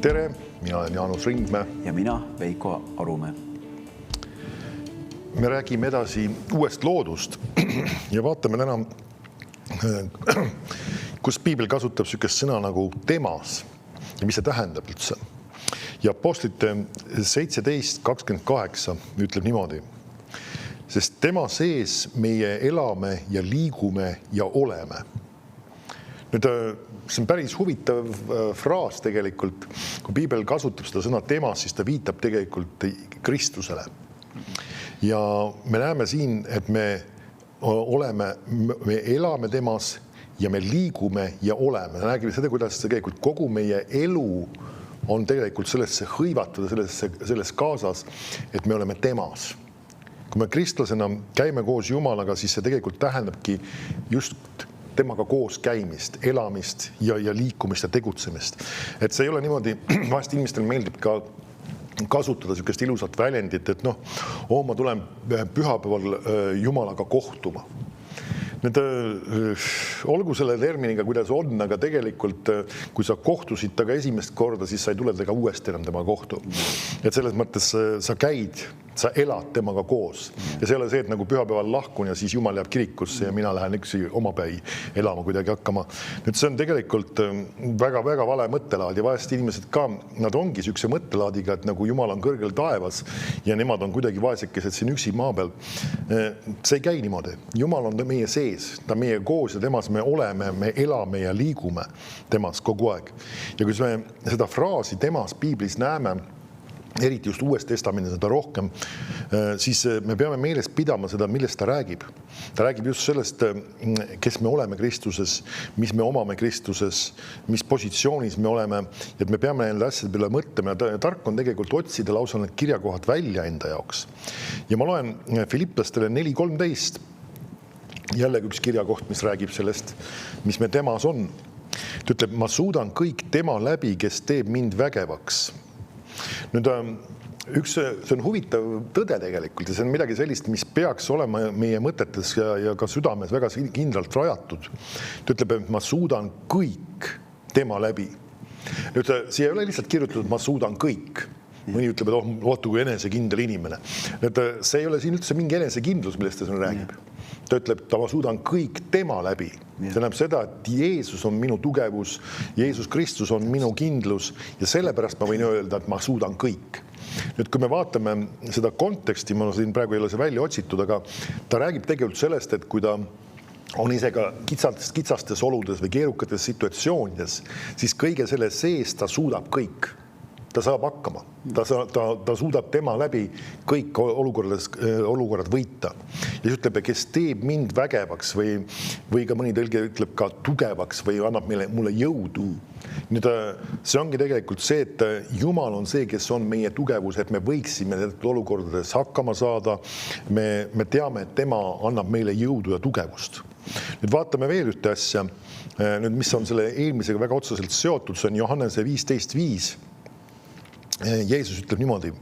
Tere, mina olen Jaanus Ringmäe. Ja mina, Veiko Arumäe. Me räägime edasi uuest loodust ja vaatame täna, kus piibel kasutab sükest sõna nagu temas ja mis see tähendab üldse. Ja Apostlite 17:28 ütleb niimoodi, sest tema sees meie elame ja liigume ja oleme. Nüüd, see on päris huvitav fraas tegelikult. Kui piibel kasutab seda sõna temas, siis ta viitab tegelikult Kristusele. Ja me näeme siin, et me elame temas ja me liigume ja oleme. Me nägime seda, kuidas tegelikult kogu meie elu on tegelikult sellesse hõivatud, selles kaasas, et me oleme temas. Kui me kristlasena käime koos Jumalaga, siis see tegelikult tähendabki just temaga koos käimist, elamist ja liikumist ja tegutsemist. Et see ei ole niimoodi, vahest inimestel meeldib ka kasutada sükest ilusat väljendit, et ma tulen pühapäeval Jumalaga kohtuma. Nüüd, olgu selle terminiga, kuidas on, aga tegelikult, kui sa kohtusid taga esimest korda, siis sa ei tule temaga uuesti enam tema kohtu. Et selles mõttes sa käid, sa elad temaga koos. Ja see ei ole see, et nagu pühapäeval lahkun ja siis Jumal jääb kirikusse ja mina lähen üksi omapäi elama kuidagi hakkama. Nüüd see on tegelikult väga vale mõttelaad ja vahest inimesed ka, nad ongi sükse mõttelaadiga, et nagu Jumal on kõrgel taevas ja nemad on kuidagi vaesekesed siin üksi maa peal. See ei käi niimoodi. Jumal on meie sees, ta meie koos ja temas me oleme, me elame ja liigume temas kogu aeg. Ja kui me seda fraasi temas piiblis näeme, eriti just Uues Testamendis seda rohkem, siis me peame meeles pidama seda, millest ta räägib. Ta räägib just sellest, kes me oleme Kristuses, mis me omame Kristuses, mis positsioonis me oleme, et me peame nende asjade peale mõtlema ja tark on tegelikult otsida lausa need kirjakohad välja enda jaoks. Ja ma loen Filiplastele 4:13, jällegi üks kirjakoht, mis räägib sellest, mis me temas on. Ta ütleb, ma suudan kõik tema läbi, kes teeb mind vägevaks. Nüüd, see on huvitav tõde tegelikult ja see on midagi sellist, mis peaks olema meie mõtetes ja ka südames väga kindlalt rajatud. Ta ütleb, et ma suudan kõik tema läbi. Nüüd, siia ei ole lihtsalt kirjutatud, et ma suudan kõik. Mõni ütleb, et ootu kui enesekindel inimene. Nüüd, see ei ole siin üldse mingi enesekindlus, millest ta siin räägib. Ta ütleb, et ma suudan kõik tema läbi. See näeb seda, et Jeesus on minu tugevus, Jeesus Kristus on minu kindlus ja sellepärast ma võin öelda, et ma suudan kõik. Nüüd, kui me vaatame seda konteksti, ma siin praegu ei ole see välja otsitud, aga ta räägib tegelikult sellest, et kui ta on ise ka kitsastes oludes või keerukates situatsioonides, siis kõige selle sees ta suudab kõik. Ta saab hakkama. Ta suudab tema läbi kõik olukorrad võita. Ja siis ütleb, kes teeb mind vägevaks või ka mõni tõlge ütleb ka tugevaks või annab mulle jõudu. Nüüd, see ongi tegelikult see, et Jumal on see, kes on meie tugevus, et me võiksime teatud olukordades hakkama saada. Me teame, et tema annab meile jõudu ja tugevust. Nüüd vaatame veel ühte asja, mis on selle eelmisega väga otseselt seotud, see on Johannese 15:5. Jeesus ütleb niimoodi,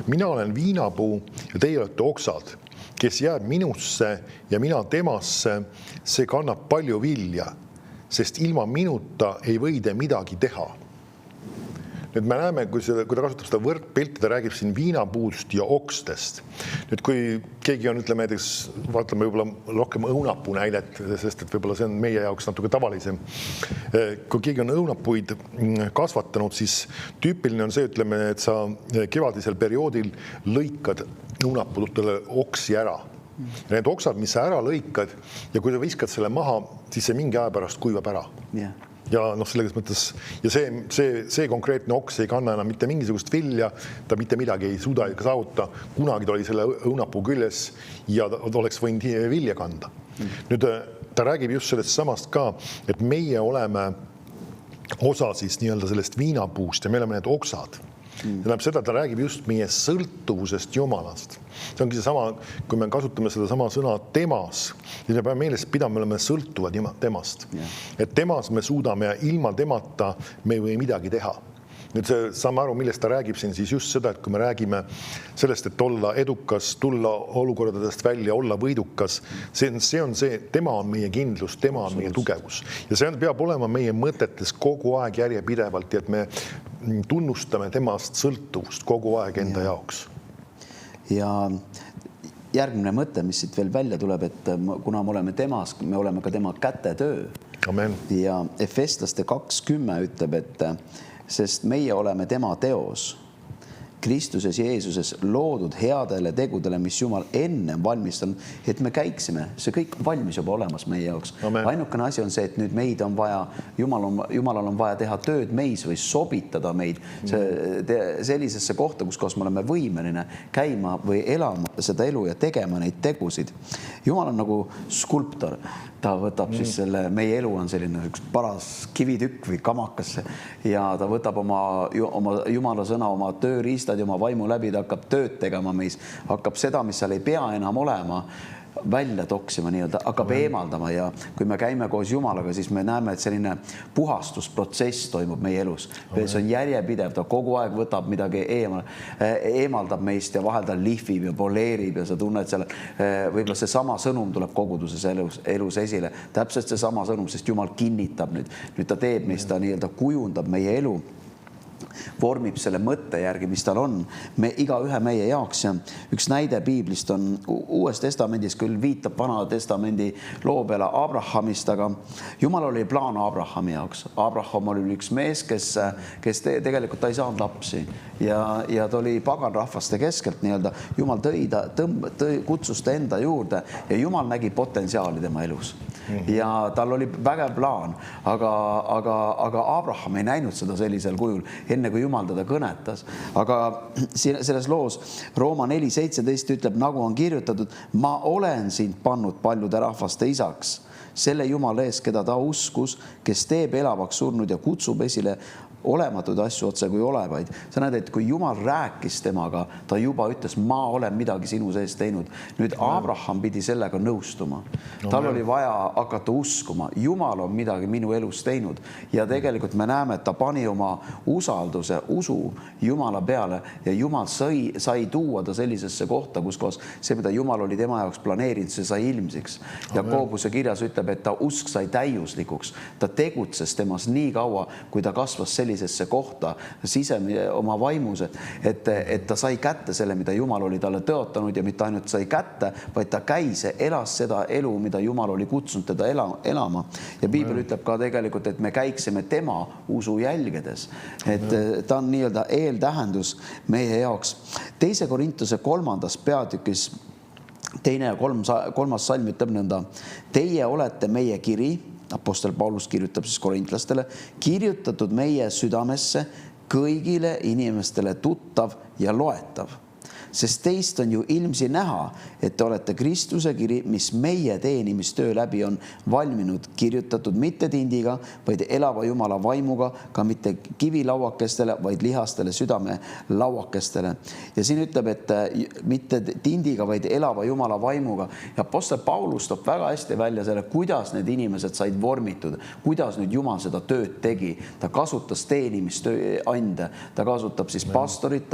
mina olen viinapuu ja teie olete oksad, kes jääb minusse ja mina temasse, see kannab palju vilja, sest ilma minuta ei või te midagi teha. Nüüd me näeme, kui ta kasutab seda võrdpilti, ta räägib siin viinapuust ja okstest. Nüüd, kui keegi on, ütleme, näiteks, vaatame võib-olla rohkem õunapuu näidet, sest et võib-olla see on meie jaoks natuke tavalisem. Kui keegi on õunapuid kasvatanud, siis tüüpiline on see, ütleme, et sa kevadisel perioodil lõikad õunapuudele oksi ära. Ja need oksad, mis sa ära lõikad ja kui sa viskad selle maha, siis see mingi aja pärast kuivab ära. Ja selles mõttes, ja see konkreetne oks ei kanna enam mitte mingisugust vilja, ta mitte midagi ei suuda saavuta, kunagi ta oli selle õunapuu küljes ja oleks võinud vilja kanda. Nüüd ta räägib just sellest samast ka, et meie oleme osa siis nii-öelda sellest viinapuust ja me oleme need oksad. Tähendab seda, ta räägib just meie sõltuvusest Jumalast. See ongi see sama, kui me kasutame seda sama sõna temas, siis me peame meeles pidama, me oleme sõltuvad temast. Et temas me suudame ja ilma temata me ei või midagi teha. nüüd see, saame aru, millest ta räägib siin siis just seda, et kui me räägime sellest, et olla edukas, tulla olukordadest välja, olla võidukas, see on see, tema on meie kindlus, tema on meie tugevus ja see peab olema meie mõtetes kogu aeg järjepidevalt ja et me tunnustame temast sõltuvust kogu aeg enda jaoks. Ja järgmine mõte, mis siit veel välja tuleb, et kuna me oleme temas, me oleme ka tema kätetöö. Amen. Ja Efeslaste 2:10 ütleb, et sest meie oleme tema teos, Kristuses Jeesuses loodud headele tegudele, mis Jumal enne valmistanud, et me käiksime. See kõik valmis juba olemas meie jaoks. Amen. Ainukene asi on see, et nüüd meid on vaja, Jumalal on vaja teha tööd meis või sobitada meid sellisesse kohta, kus me oleme võimeline käima või elama seda elu ja tegema neid tegusid. Jumal on nagu skulptor. Ta võtab siis selle, meie elu on selline üks paras kivitükk või kamakas ja ta võtab oma Jumala sõna, oma tööriistad ja oma vaimu läbi, ta hakkab tööd tegema meis, hakkab seda, mis seal ei pea enam olema, välja toksima nii-öelda, hakkab eemaldama ja kui me käime koos Jumalaga, siis me näeme, et selline puhastusprotsess toimub meie elus. See on järjepidev, ta kogu aeg võtab midagi eemaldab meist ja vahel ta lihvib ja poleerib ja sa tunned seal, võib-olla see sama sõnum tuleb koguduses elus esile. Täpselt see sama sõnum, sest Jumal kinnitab nüüd ta teeb meist, ta nii-öelda kujundab meie elu, vormib selle mõtte järgi, mis tal on igaühe meie jaoks ja üks näide piiblist on Uues testamendis, küll viitab Vana testamendi loo peale Abrahamist, aga Jumal oli plaan Abrahami jaoks. Abraham oli üks mees, kes tegelikult ta ei saanud lapsi ja ta oli pagan rahvaste keskelt nii-öelda. Jumal kutsus ta enda juurde ja Jumal nägi potentsiaali tema elus ja tal oli vägev plaan, aga Abraham ei näinud seda sellisel kujul, enne kui Jumal teda kõnetas. Aga selles loos Rooma 4:17 ütleb, nagu on kirjutatud, ma olen sind pannud paljude rahvaste isaks, selle Jumala ees, keda ta uskus, kes teeb elavaks surnud ja kutsub esile olematuid asju otse kui olevaid. Sa näed, et kui Jumal rääkis temaga, ta juba ütles, ma olen midagi sinu sees teinud. Nüüd Abraham pidi sellega nõustuma. Tal oli vaja hakata uskuma. Jumal on midagi minu elus teinud. Ja tegelikult me näeme, et ta pani oma usalduse, usu Jumala peale ja Jumal sai tuua ta sellisesse kohta, kus see, mida Jumal oli tema jaoks planeerinud, see sai ilmsiks. Ja Koobuse kirjas ütleb, et ta usk sai täiuslikuks. Ta tegutses temas nii kaua, kui ta kasvas sellisesse kohta oma vaimus, et ta sai kätte selle, mida Jumal oli talle tõotanud ja mitte ainult sai kätte, vaid ta käis ja elas seda elu, mida Jumal oli kutsunud teda elama. Ja Piibel ütleb ka tegelikult, et me käiksime tema usu jälgedes. Et ta on nii-öelda eeltähendus meie jaoks. 2. Korintuse 3. peatükis 2. ja 3. salm ütleb nõnda. Teie olete meie kiri, Apostel Paulus kirjutab siis korintlastele, kirjutatud meie südamesse kõigile inimestele tuttav ja loetav. Sest teist on ju ilmsi näha, et te olete Kristuse kiri, mis meie teenimistöö läbi on valminud, kirjutatud mitte tindiga, vaid elava Jumala vaimuga, ka mitte kivilauakestele, vaid lihastele südame lauakestele. Ja siin ütleb, et mitte tindiga, vaid elava Jumala vaimuga. Ja Apostel Paulus toob väga hästi välja selle, kuidas need inimesed said vormitud, kuidas nüüd Jumal seda tööd tegi. Ta kasutas teenimistöö ande, ta kasutab siis pastorit,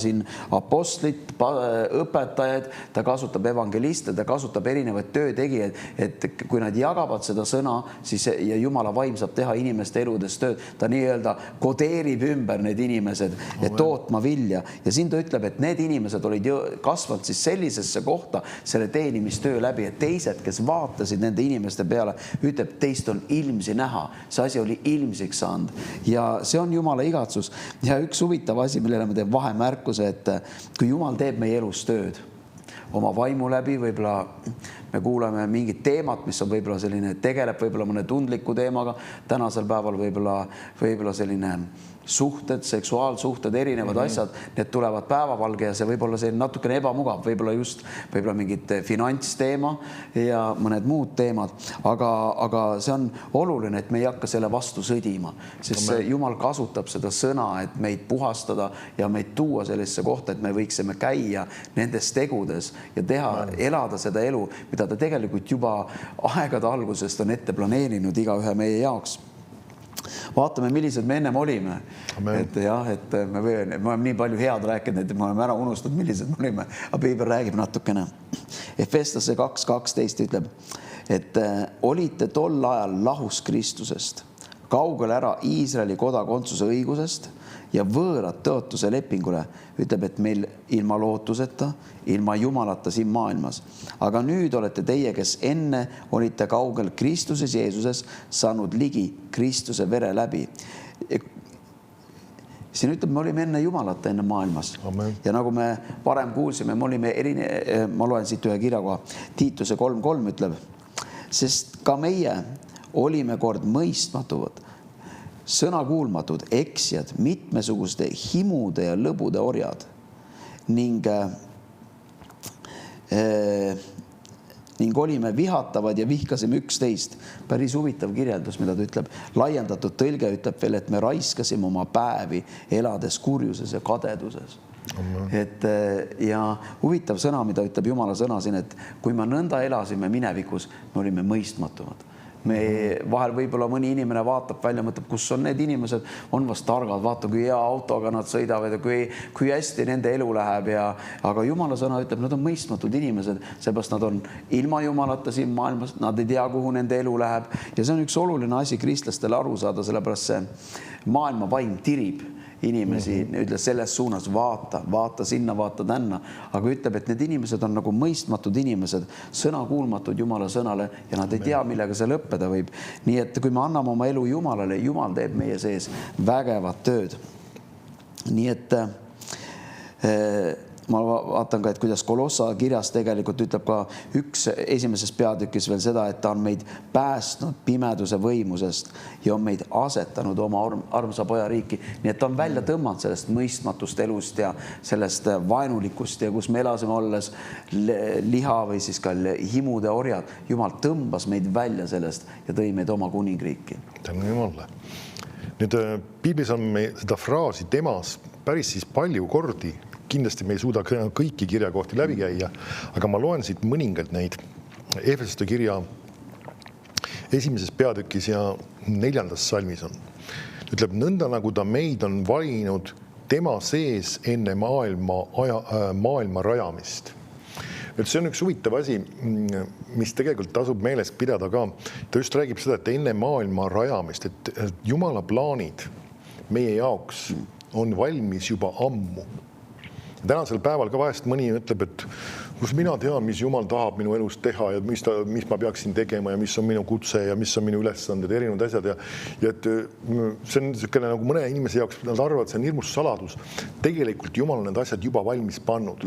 siin apostlit, õpetajaid, ta kasutab evangeliste, ta kasutab erinevaid töötegijaid, et kui nad jagavad seda sõna, siis ja Jumala vaim saab teha inimeste eludes tööd, ta nii-öelda kodeerib ümber need inimesed, et tootma vilja. Ja siin ta ütleb, et need inimesed olid kasvanud siis sellisesse kohta selle teenimistöö läbi, et teised, kes vaatasid nende inimeste peale, ütleb, teist on ilmsi näha. See asi oli ilmsiks saanud ja see on Jumala igatsus. Ja üks huvitav asi, millele ma teen vahemärkuse, et kui Jumal teeb meie elus tööd oma vaimu läbi, võib-olla me kuuleme mingit teemat, mis on võib-olla selline, tegeleb võib-olla mõne tundliku teemaga, tänasel päeval võib-olla selline suhted, seksuaalsuhted, erinevad asjad, need tulevad päevavalge ja see võib olla selline natukene ebamugav, võib-olla mingit finantsteema ja mõned muud teemad, aga see on oluline, et me ei hakka selle vastu sõdima, sest Jumal kasutab seda sõna, et meid puhastada ja meid tuua sellisesse kohta, et me võiksime käia nendes tegudes ja elada seda elu, mida ta tegelikult juba aegade algusest on ette planeerinud igaühe meie jaoks. vaatame, millised me ennem olime. Et jah, et me oleme nii palju head rääkinud, et me oleme ära unustanud, millised me olime. Aga Piibel räägib natukene. Efeslase 2:12 ütleb, et olite tol ajal lahus Kristusest, kaugel ära Iisraeli kodakondsuse õigusest ja võõrad tõotuse lepingule, ütleb, et meil ilma lootuseta, ilma Jumalata siin maailmas. Aga nüüd olete teie, kes enne olite kaugel Kristuses Jeesuses, saanud ligi Kristuse vere läbi. Siin ütleb, me olime enne Jumalata, enne maailmas. Amen. Ja nagu me varem kuulsime, me olime ma loen siit ühe kirjakoha, Tiituse 3:3 ütleb, sest ka meie olime kord mõistmatud, sõnakuulmatud, eksjad, mitmesuguste himude ja lõbude orjad ning olime vihatavad ja vihkasime üksteist. Päris huvitav kirjeldus, mida ta ütleb. Laiendatud tõlge ütleb veel, et me raiskasime oma päevi elades kurjuses ja kadeduses. Et, ja huvitav sõna, mida ütleb Jumala sõna siin, et kui me nõnda elasime minevikus, me olime mõistmatumad. Me vahel võib-olla mõni inimene vaatab välja, mõtleb, kus on need inimesed, on vast targad, vaata, kui hea autoga nad sõidavad ja kui hästi nende elu läheb. Aga Jumala sõna ütleb, nad on mõistmatud inimesed, seepärast nad on ilma Jumalata siin maailmas, nad ei tea, kuhu nende elu läheb. Ja see on üks oluline asi kristlastele aru saada, sellepärast see maailma vaim tirib inimesi, ütleb selles suunas, vaata sinna, vaata tänna. Aga ütleb, et need inimesed on nagu mõistmatud inimesed, sõnakuulmatud Jumala sõnale ja nad ei tea, millega see lõppeda võib. Nii et kui me anname oma elu Jumalale, Jumal teeb meie sees vägevat tööd. Nii et ma vaatan ka, et kuidas Kolossa kirjas tegelikult ütleb ka üks esimeses peatükis veel seda, et ta on meid päästnud pimeduse võimusest ja on meid asetanud oma armsa poja riiki. Nii et ta on välja tõmmanud sellest mõistmatust elust ja sellest vaenulikust ja kus me elasime olles liha või siis ka himude orjad. Jumal tõmbas meid välja sellest ja tõi meid oma kuningriiki. Tänu Jumalale. Nüüd Piiblis on seda fraasi temas päris siis palju kordi. Kindlasti me ei suuda kõiki kirjakohti läbi käia, aga ma loen siit mõningalt neid. Efesoste kirja 1. peatükis ja 4. salmis on. Ütleb, nõnda nagu ta meid on valinud tema sees enne maailma rajamist. Et see on üks huvitav asi, mis tegelikult tasub meeles pidada ka. Ta just räägib seda, et enne maailma rajamist, et Jumala plaanid meie jaoks on valmis juba ammu. Tänasel päeval ka vahest mõni ütleb, et kus mina tean, mis Jumal tahab minu elus teha ja mis ma peaksin tegema ja mis on minu kutse ja mis on minu ülesanded, erinevad asjad. Ja et see on niisugune nagu mõne inimese jaoks, nad arvavad, see on hirmus saladus. Tegelikult Jumal on need asjad juba valmis pannud.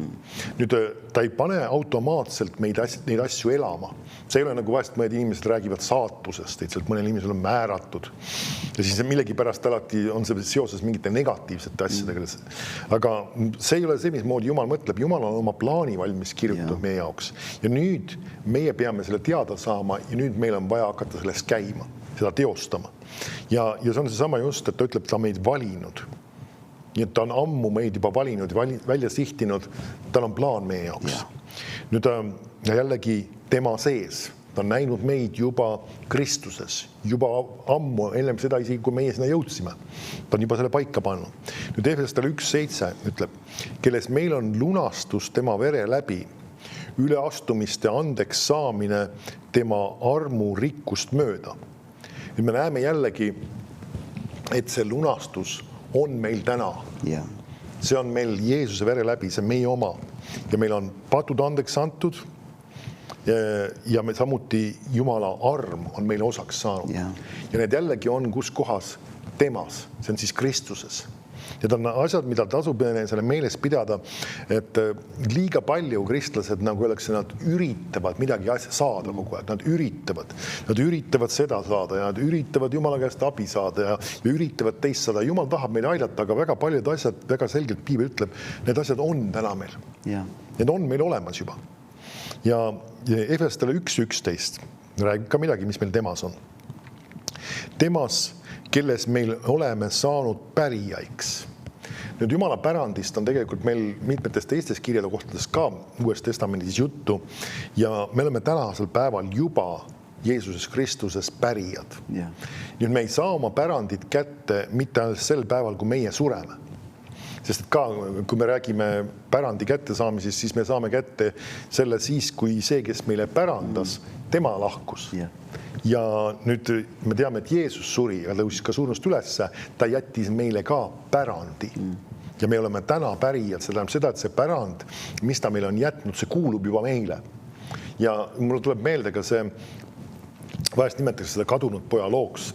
Nüüd ta ei pane automaatselt neid asju elama. See ei ole nagu vahest mõned inimesed räägivad saatusest, et mõnel inimesel on määratud. Ja siis millegi pärast alati on see seoses mingite negatiivsete asjadega. Aga see ei ole see, mismoodi Jumal mõtleb. Jumal on oma plaani valmis kirjutatud meie jaoks. Ja nüüd meie peame selle teada saama ja nüüd meil on vaja hakata selles käima, seda teostama. Ja see on seesama just, et ta ütleb, ta meid valinud. Nii et ta on ammu meid juba valinud, välja sihtinud, tal on plaan meie jaoks. Nüüd jällegi tema sees. Ta on näinud meid juba Kristuses, juba ammu, enne seda isegi, kui meie sinna jõudsime. Ta on juba selle paika pannud. Nüüd Efesostele 1:7 ütleb, kelles meil on lunastus tema vere läbi, üleastumiste andeks saamine tema armu rikkust mööda. Nüüd me näeme jällegi, et see lunastus on meil täna. See on meil Jeesuse vere läbi, see on meie oma. Ja meil on patud andeks antud, ja me samuti Jumala arm on meile osaks saanud. Ja need jällegi on kus kohas temas, see on siis Kristuses. Need on asjad, mida tasub selle meeles pidada, et liiga palju kristlased, nagu öeldakse, nad üritavad midagi saada kogu aeg, nad üritavad seda saada ja nad üritavad Jumala käest abi saada ja üritavad teist saada. Jumal tahab meid aidata, aga väga paljud asjad, väga selgelt Piibel ütleb, need asjad on täna meil. Need on meil olemas juba. Ja Efesostele 1:11 räägib ka midagi, mis meil temas on. Temas, kelles meil oleme saanud pärijaiks. Nüüd Jumala pärandist on tegelikult meil mitmetes teistes kirjade kohtades ka Uues Testamendis juttu ja me oleme tänasel päeval juba Jeesuses Kristuses pärijad. Yeah. Nüüd me ei saa oma pärandit kätte mitte ainult sel päeval, kui meie sureme. Sest et ka, kui me räägime pärandi kättesaamisest, siis me saame kätte selle siis, kui see, kes meile pärandas, tema lahkus. Yeah. Ja nüüd me teame, et Jeesus suri ja tõusis ka surnust ülesse, ta jättis meile ka pärandi. Ja me oleme täna pärijad, see tähendab seda, et see pärand, mis ta meile on jätnud, see kuulub juba meile. Ja mulle tuleb meelde ka see, vahest nimetatakse seda kadunud poja looks,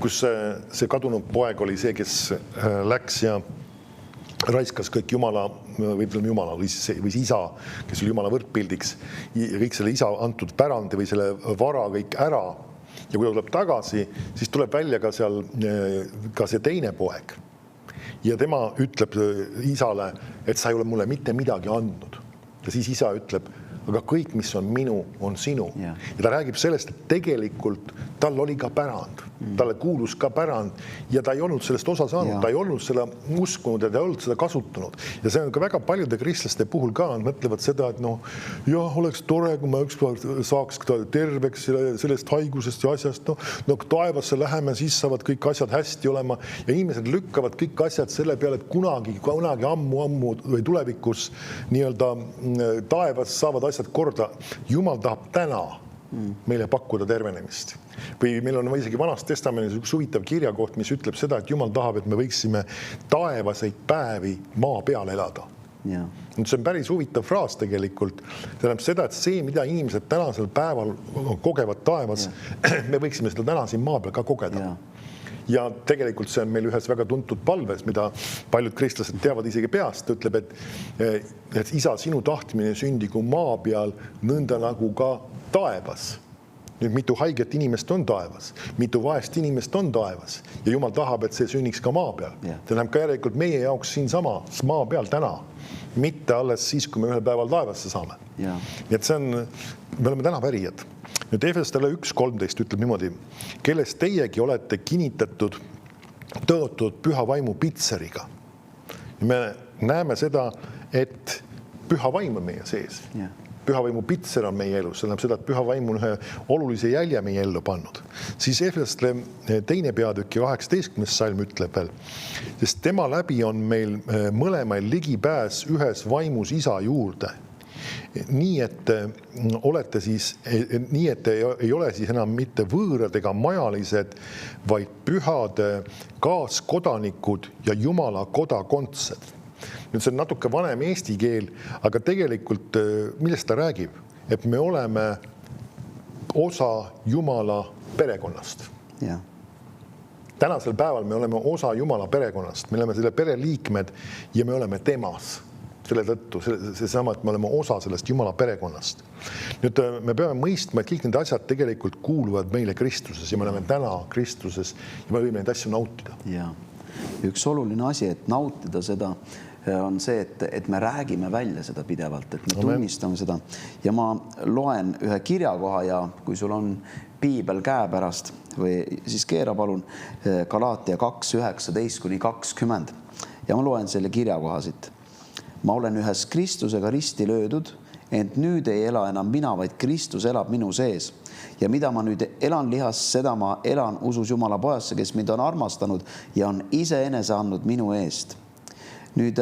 kus see kadunud poeg oli see, kes läks ja raiskas kõik Jumala, või Jumala või siis isa, kes oli Jumala võrdpildiks, ja kõik selle isa antud pärandi või selle vara kõik ära. Ja kui ta tuleb tagasi, siis tuleb välja ka seal ka see teine poeg. Ja tema ütleb isale, et sa ei ole mulle mitte midagi andnud. Ja siis isa ütleb, aga kõik, mis on minu, on sinu. Ja ta räägib sellest, et tegelikult tal oli ka pärand. Talle kuulus ka pärand ja ta ei olnud sellest osa saanud, ta ei olnud seda uskunud ja ta ei olnud seda kasutanud. Ja see on ka väga paljude kristlaste puhul ka, mõtlevad seda, et jah, oleks tore, kui ma ükskord saaks terveks sellest haigusest ja asjast. No taevasse läheme, siis saavad kõik asjad hästi olema ja inimesed lükkavad kõik asjad selle peale, et kunagi ammu või tulevikus nii-öelda taevas saavad asjad korda. Jumal tahab täna meile pakkuda tervenemist. Või meil on isegi Vanas Testamendis üks huvitav kirjakoht, mis ütleb seda, et Jumal tahab, et me võiksime taevaseid päevi maa peal elada. Ja. See on päris huvitav fraas tegelikult. Tähendab seda, et see, mida inimesed tänasel päeval kogevad taevas, me võiksime seda täna siin maa peal ka kogeda. Ja tegelikult see on meil ühes väga tuntud palves, mida paljud kristlased teavad isegi peast. Ta ütleb, et isa, sinu tahtmine sündigu maa peal nõnda nagu ka taevas. Nüüd mitu haiget inimest on taevas, mitu vaest inimest on taevas ja Jumal tahab, et see sünniks ka maa peal. Tähendab ka järelikult meie jaoks siin sama maa peal täna, mitte alles siis, kui me ühel päeval taevasse saame. Nii et see on, me oleme täna pärijad. Nüüd Efestele 1.13 ütleb niimoodi, kelles teiegi olete kinnitatud, tõotud püha vaimu pitseriga. Me näeme seda, et püha vaim on meie sees. Püha vaimu pitser on meie elus, see tähendab seda, et püha vaim on ühe olulise jälje meie ellu pannud. Siis Efestele 2. peatüki 18. salm ütleb veel, sest tema läbi on meil mõlemail ligipääs ühes vaimus isa juurde. Nii, et olete siis, nii, et ei ole siis enam mitte võõrad ega majalised, vaid pühade kaaskodanikud ja Jumala kodakondsed. Nüüd see on natuke vanem eesti keel, aga tegelikult millest ta räägib? Et me oleme osa Jumala perekonnast. Ja. Tänasel päeval me oleme osa Jumala perekonnast. Me oleme selle pereliikmed ja me oleme temas. Selle tõttu, seesama, et me oleme osa sellest Jumala perekonnast. Nüüd me peame mõistma, et kõik need asjad tegelikult kuuluvad meile Kristuses ja me oleme täna Kristuses ja me võime neid asju nautida. Ja. Üks oluline asi, et nautida seda, on see, et me räägime välja seda pidevalt, et me tunnistame seda. Ja ma loen ühe kirjakoha ja kui sul on piibel käe pärast või siis keera palun Galaatia 2.19-20 ja ma loen selle kirjakoha siit. Ma olen ühes Kristusega risti löödud, ent nüüd ei ela enam mina, vaid Kristus elab minu sees. Ja mida ma nüüd elan lihas, seda ma elan usus Jumala pojasse, kes mind on armastanud ja on iseenese andnud minu eest. Nüüd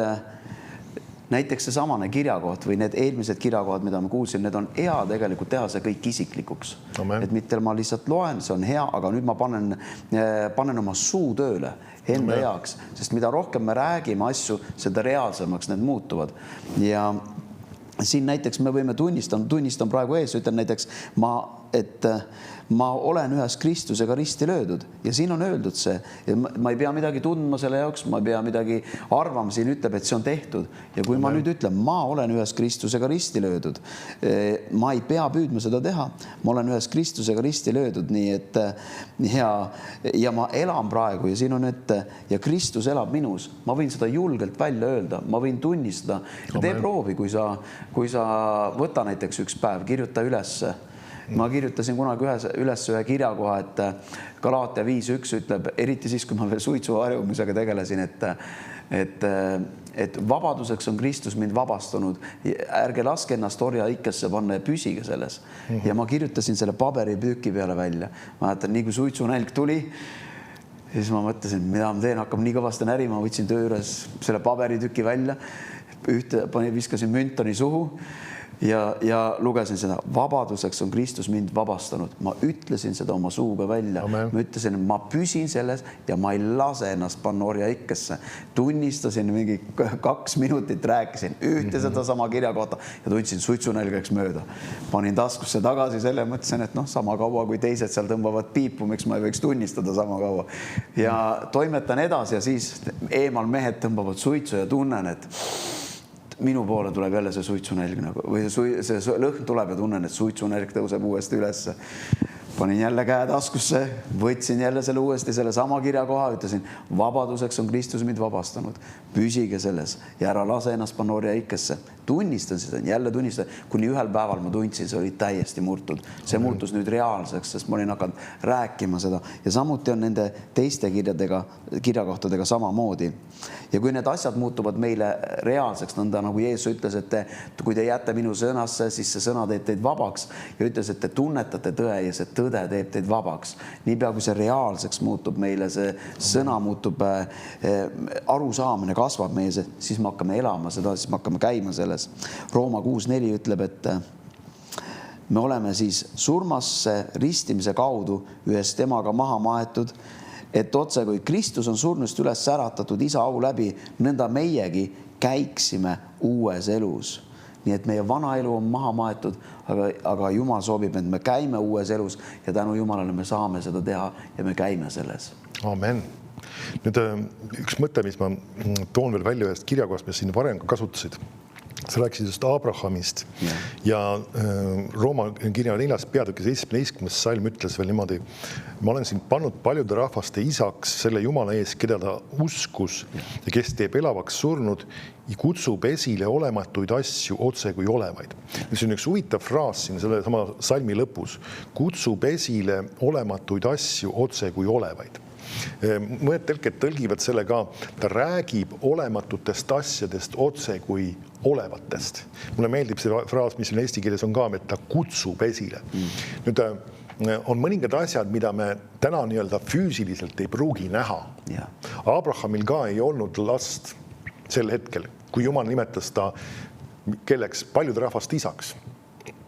näiteks see samane kirjakoht või need eelmised kirjakohad, mida ma kuulsin, need on hea tegelikult teha see kõik isiklikuks. Amen. Et mitte ma lihtsalt loen, see on hea, aga nüüd ma panen oma suu tööle enda heaks, sest mida rohkem me räägime asju, seda reaalsemaks need muutuvad. Ja siin näiteks me võime tunnistan praegu ees, ütlen näiteks, et ma olen ühes Kristusega risti löödud ja siin on öeldud see, ma ei pea midagi tundma selle jaoks, ma ei pea midagi arvama, siin ütleb, et see on tehtud ja kui ma nüüd ütlen, ma olen ühes Kristusega risti löödud, ma ei pea püüdma seda teha, ma olen ühes Kristusega risti löödud, nii et ja ma elan praegu ja siin on, et ja Kristus elab minus, ma võin seda julgelt välja öelda, ma võin tunnistada ja tee proovi, kui sa võta näiteks üks päev, kirjuta ülesse Ma kirjutasin kunagi üles ühe kirjakoha, et Galaatia 5.1 ütleb, eriti siis, kui ma veel suitsuharjumisega tegelesin, et vabaduseks on Kristus mind vabastanud. Ärge laske ennast orja ikkesse panna ja püsige selles. Ja ma kirjutasin selle paberitüki peale välja. Ma mäletan, nii kui suitsunälg tuli, siis ma mõtlesin, mida ma teen, hakkab nii kõvasti närima, võtsin töö juures selle paberitüki välja, viskasin müntoni suhu ja lugesin seda. Vabaduseks on Kristus mind vabastanud. Ma ütlesin seda oma suuga välja. Amen. Ma ütlesin, ma püsin selles ja ma ei lase ennast panna orja ikkesse. Tunnistasin mingi 2 minutit, rääkisin ühte seda sama kirja kohta ja tundsin suitsunälgeks mööda. Panin taskusse tagasi selle, mõtlesin, et sama kaua kui teised seal tõmbavad piipu, miks ma ei võiks tunnistada sama kaua. Ja toimetan edasi ja siis eemal mehed tõmbavad suitsu ja tunnen, et minu poole tuleb jälle see suitsunälg või see lõhn tuleb ja tunnen, et suitsunälg tõuseb uuesti ülesse. Panin jälle käe taskusse, võtsin jälle selle uuesti selle sama kirjakoha, ütlesin, vabaduseks on Kristus mind vabastanud. Püsige selles ja ära lase ennast panna orja ikkesse. Tunnistan seda, jälle tunnistan, kuni ühel päeval ma tundsin, see oli täiesti murtud. See muutus nüüd reaalseks, sest ma olin hakanud rääkima seda ja samuti on nende teiste kirjakohtadega samamoodi. Ja kui need asjad muutuvad meile reaalseks, nõnda nagu Jeesus ütles, et kui te jääte minu sõnasse, siis see sõna teeb teid vabaks ja ütles, et te tunnetate tõe ja see tõde teeb teid vabaks. Niipea kui see reaalseks muutub meile, see sõna muutub, arusaamine kasvab meie, siis me hakkame elama seda, siis me hakkame käima selles. Rooma 6.4 ütleb, et me oleme siis surmasse ristimise kaudu ühest temaga maha maetud, et otse kui Kristus on surnust üles äratatud isa au läbi, nõnda meiegi käiksime uues elus. Nii et meie vana elu on maha maetud, aga Jumal soovib, et me käime uues elus ja tänu Jumalale me saame seda teha ja me käime selles. Amen. Nüüd üks mõte, mis ma toon veel välja ühest kirjakohast, mis siin varem ka kasutasid. Sa rääkisid just Abrahamist ja Rooma kirja 4. peatüki 17. salm ütles veel niimoodi, ma olen sind pannud paljude rahvaste isaks selle Jumala ees, keda ta uskus ja kes teeb elavaks surnud ja kutsub esile olematuid asju otse kui olevaid. See on üks huvitav fraas siin selle sama salmi lõpus. Kutsub esile olematuid asju otse kui olevaid. Mõned tõlked tõlgivad selle ka, ta räägib olematutest asjadest otse kui olevatest. Mulle meeldib see fraas, mis on eesti keeles on ka, et ta kutsub esile. Nüüd on mõningad asjad, mida me täna nii-öelda füüsiliselt ei pruugi näha. Abrahamil ka ei olnud last sel hetkel, kui Jumal nimetas ta kelleks paljude rahvast isaks.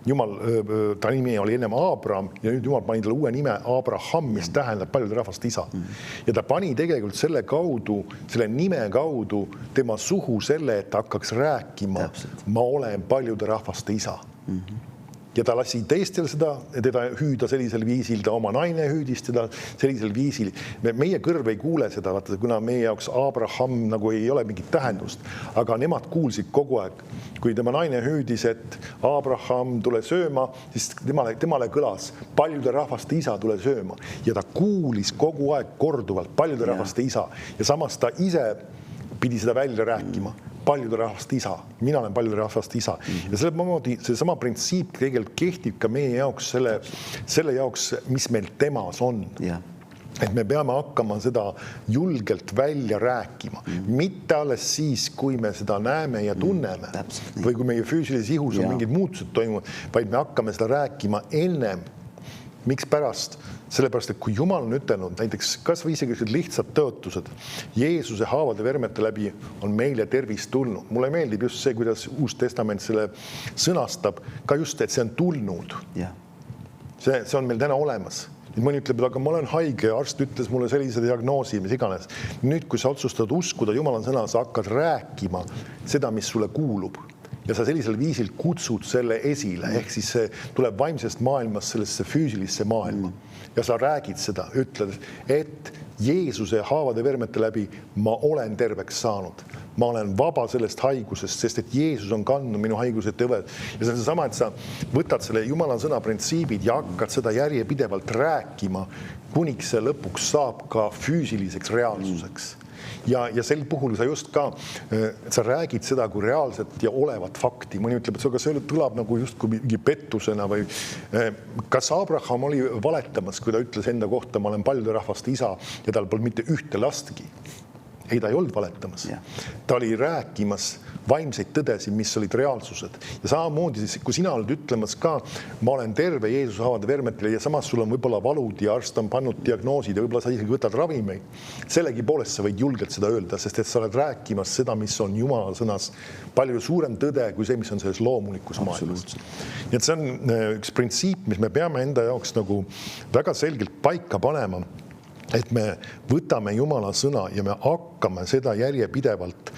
Jumal, ta nimi oli ennem Abraham ja nüüd Jumal pani talle uue nime Abraham, mis tähendab paljude rahvast isa. Ja ta pani tegelikult selle kaudu, selle nime kaudu tema suhu selle, et ta hakkaks rääkima, ma olen paljude rahvaste isa. Ja ta lasi teistel seda, teda hüüda sellisel viisil, ta oma naine hüüdis teda sellisel viisil. Meie kõrv ei kuule seda, kuna meie jaoks Abraham nagu ei ole mingit tähendust, aga nemad kuulsid kogu aeg. Kui tema naine hüüdis, et Abraham tule sööma, siis temale kõlas paljude rahvaste isa tule sööma. Ja ta kuulis kogu aeg korduvalt paljude rahvaste isa. Ja samas ta ise pidi seda välja rääkima. Paljude rahvast isa. Mina olen paljude rahvast isa. Ja see sama printsiip tegelikult kehtib ka meie jaoks selle jaoks, mis meil temas on. Et me peame hakkama seda julgelt välja rääkima. Mitte alles siis, kui me seda näeme ja tunneme. Või kui meie füüsilises ihus on mingid muutused toimuvad, vaid me hakkame seda rääkima ennem. Miks pärast? Sellepärast, et kui Jumal on ütelnud, näiteks kas või isegi lihtsad tõotused, Jeesuse haavade vermete läbi on meile tervis tulnud. Mulle meeldib just see, kuidas Uus Testament selle sõnastab, ka just, et see on tulnud. See on meil täna olemas. Mõni ütleb, aga ma olen haige, arst ütles mulle sellise diagnoosi, mis iganes. Nüüd, kui sa otsustad uskuda Jumala sõna, sa hakkad rääkima seda, mis sulle kuulub. Ja sa sellisel viisil kutsud selle esile, ehk siis see tuleb vaimsest maailmast sellesse füüsilisse maailma. Ja sa räägid seda, ütled, et Jeesuse haavade vermete läbi ma olen terveks saanud. Ma olen vaba sellest haigusest, sest et Jeesus on kandnud minu haigused tõved. Ja see on sama, et sa võtad selle Jumala sõna printsiibid ja hakkad seda järjepidevalt rääkima, kuniks see lõpuks saab ka füüsiliseks reaalsuseks. ja sel puhul sa just ka, sa räägid seda kui reaalset ja olevat fakti. Mõni ütleb, et see kõlab nagu justkui mingi pettusena või kas Abraham oli valetamas, kui ta ütles enda kohta, ma olen paljude rahvaste isa ja tal polnud mitte ühte lastki. Ei, ta ei olnud valetamas. Ta oli rääkimas vaimseid tõdesid, mis olid reaalsused. Ja samamoodi, kui sina oled ütlemas ka, ma olen terve Jeesuse haavade vermetele ja samas sul on võib-olla valud ja arst on pannud diagnoosid ja võib-olla sa isegi võtad ravimeid. Sellegi poolest sa võid julgelt seda öelda, sest et sa oled rääkimas seda, mis on Jumala sõnas palju suurem tõde kui see, mis on selles loomulikus maailmas. Nii et see on üks printsiip, mis me peame enda jaoks nagu väga selgelt paika panema, et me võtame Jumala sõna ja me hakkame seda järjepidevalt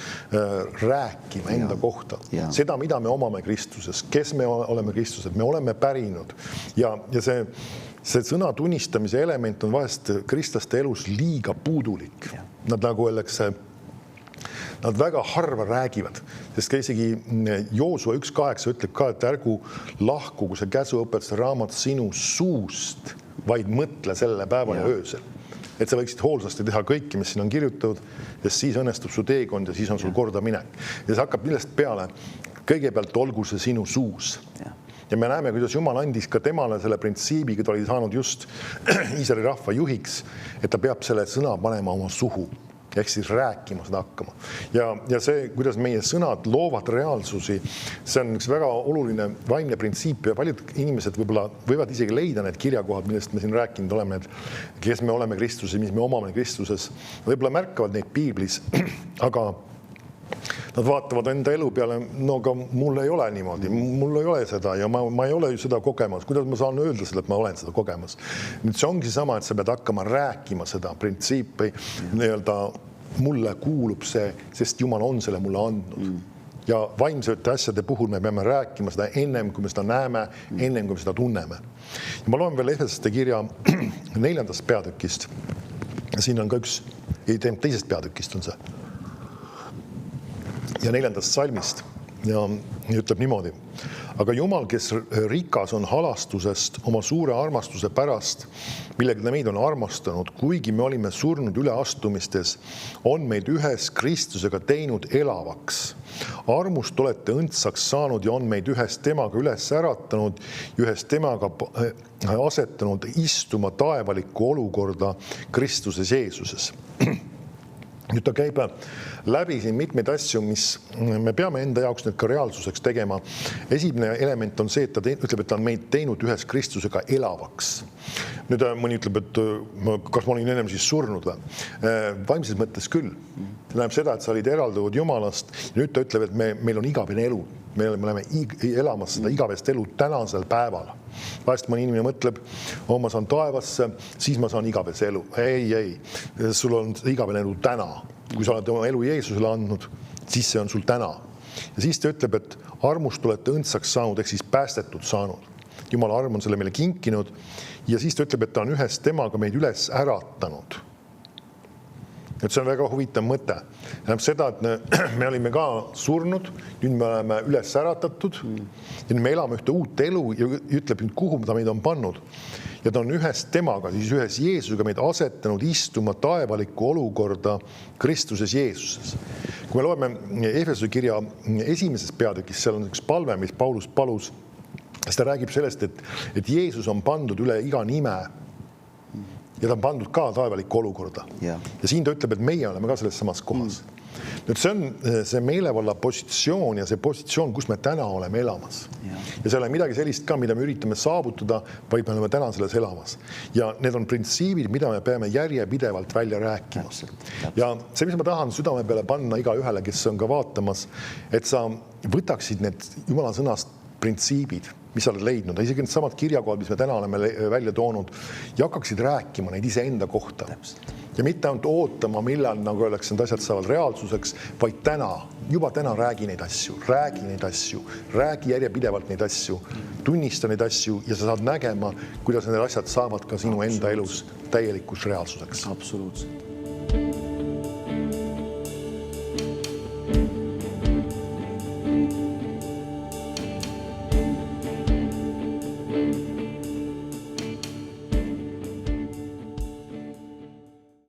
rääkima enda kohta. Seda, mida me omame Kristuses, kes me oleme Kristuses, me oleme pärinud. Ja see sõna tunnistamise element on vahest kristlaste elus liiga puudulik. Nad nagu öeldakse, nad väga harva räägivad, sest ka isegi Joosua 1.8 ütleb ka, et ärgu lahkugu see käsuõpetuse raamat sinu suust, vaid mõtle selle päeva ja öösel. Et sa võiksid hoolsasti teha kõiki, mis siin on kirjutatud, ja siis õnnestub su teekond ja siis on sul korda minek. Ja see hakkab millest peale. Kõigepealt olgu see sinu suus. Ja me näeme, kuidas Jumal andis ka temale selle printsiibi, kui ta oli saanud just Iisraeli rahva juhiks, et ta peab selle sõna panema oma suhu. Ehk siis rääkima seda hakkama. Ja see, kuidas meie sõnad loovad reaalsusi, see on üks väga oluline vaimne printsiip ja paljud inimesed võib-olla võivad isegi leida need kirjakohad, millest me siin rääkinud oleme, et kes me oleme Kristuses, mis me omame Kristuses. Võib-olla märkavad neid piiblis, aga nad vaatavad enda elu peale, no aga mul ei ole niimoodi, mul ei ole seda ja ma ei ole ju seda kogemas. Kuidas ma saan öelda seda, et ma olen seda kogemas? Nüüd see ongi sama, et sa pead hakkama rääkima seda printsiipi, nii-öelda mulle kuulub see, sest Jumal on selle mulle andnud. Ja vaimsete asjade puhul me peame rääkima seda ennem, kui me seda näeme, ennem, kui me seda tunneme. Ja ma loen veel Efesaste kirja 4. peatükist. Ja siin on ka üks, teisest peatükist on see. Ja 4. salmist ja ütleb niimoodi. Aga Jumal, kes rikas on halastusest oma suure armastuse pärast, millega ta meid on armastanud, kuigi me olime surnud üleastumistes, on meid ühes Kristusega teinud elavaks. Armust olete õndsaks saanud ja on meid ühes temaga üles äratanud ja ühes temaga asetanud istuma taevalikku olukorda Kristuses Jeesuses. Nüüd ta käib läbi siin mitmeid asju, mis me peame enda jaoks need ka reaalsuseks tegema. Esimene element on see, et ta ütleb, et ta on meid teinud ühes Kristusega elavaks. Nüüd mõni ütleb, et kas ma olin ennem siis surnud või? Vaimses mõttes küll. See näeb seda, et sa olid eraldunud Jumalast ja nüüd ta ütleb, et meil on igavene elu. Me oleme elamas seda igavest elu tänasel päeval. Vahest mõni inimene mõtleb, ma saan taevasse, siis ma saan igavese elu. Ei. Sul on igavene elu täna. Kui sa oled oma elu Jeesusele andnud, siis see on sul täna. Ja siis ta ütleb, et armust olete õndsaks saanud, ehk siis päästetud saanud. Jumala arm on selle meile kinkinud ja siis ta ütleb, et ta on ühes temaga meid üles äratanud. Et see on väga huvitav mõte. Tähendab seda, et me olime ka surnud, nüüd me oleme üles äratatud ja me elame ühte uut elu ja ütleb, kuhu ta meid on pannud. Ja ta on ühes temaga, siis ühes Jeesusega meid asetanud istuma taevalikku olukorda Kristuses Jeesuses. Kui me loeme Efesuse kirja 1. peatükis, seal on üks palve, mis Paulus palus, siis ta räägib sellest, et Jeesus on pandud üle iga nime ja ta on pandud ka taevalikku olukorda. Ja siin ta ütleb, et meie oleme ka selles samas kohas. Nüüd see on see meelevalla positsioon ja see positsioon, kus me täna oleme elamas. Ja see ei ole midagi sellist ka, mida me üritame saavutada, vaid me oleme täna selles elamas. Ja need on printsiibid, mida me peame järjepidevalt välja rääkima. Ja see, mis ma tahan südame peale panna iga ühele, kes on ka vaatamas, et sa võtaksid need Jumala sõnast printsiibid, mis sa oled leidnud, isegi need samad kirjakohad, mis me täna oleme välja toonud ja hakkaksid rääkima neid iseenda kohta. Ja mitte ainult ootama, millal, nagu öeldakse, need asjad saavad reaalsuseks, vaid täna, juba täna räägi neid asju, räägi järjepidevalt neid asju, tunnista neid asju ja sa saad nägema, kuidas need asjad saavad ka sinu enda elus täielikus reaalsuseks. Absoluutselt.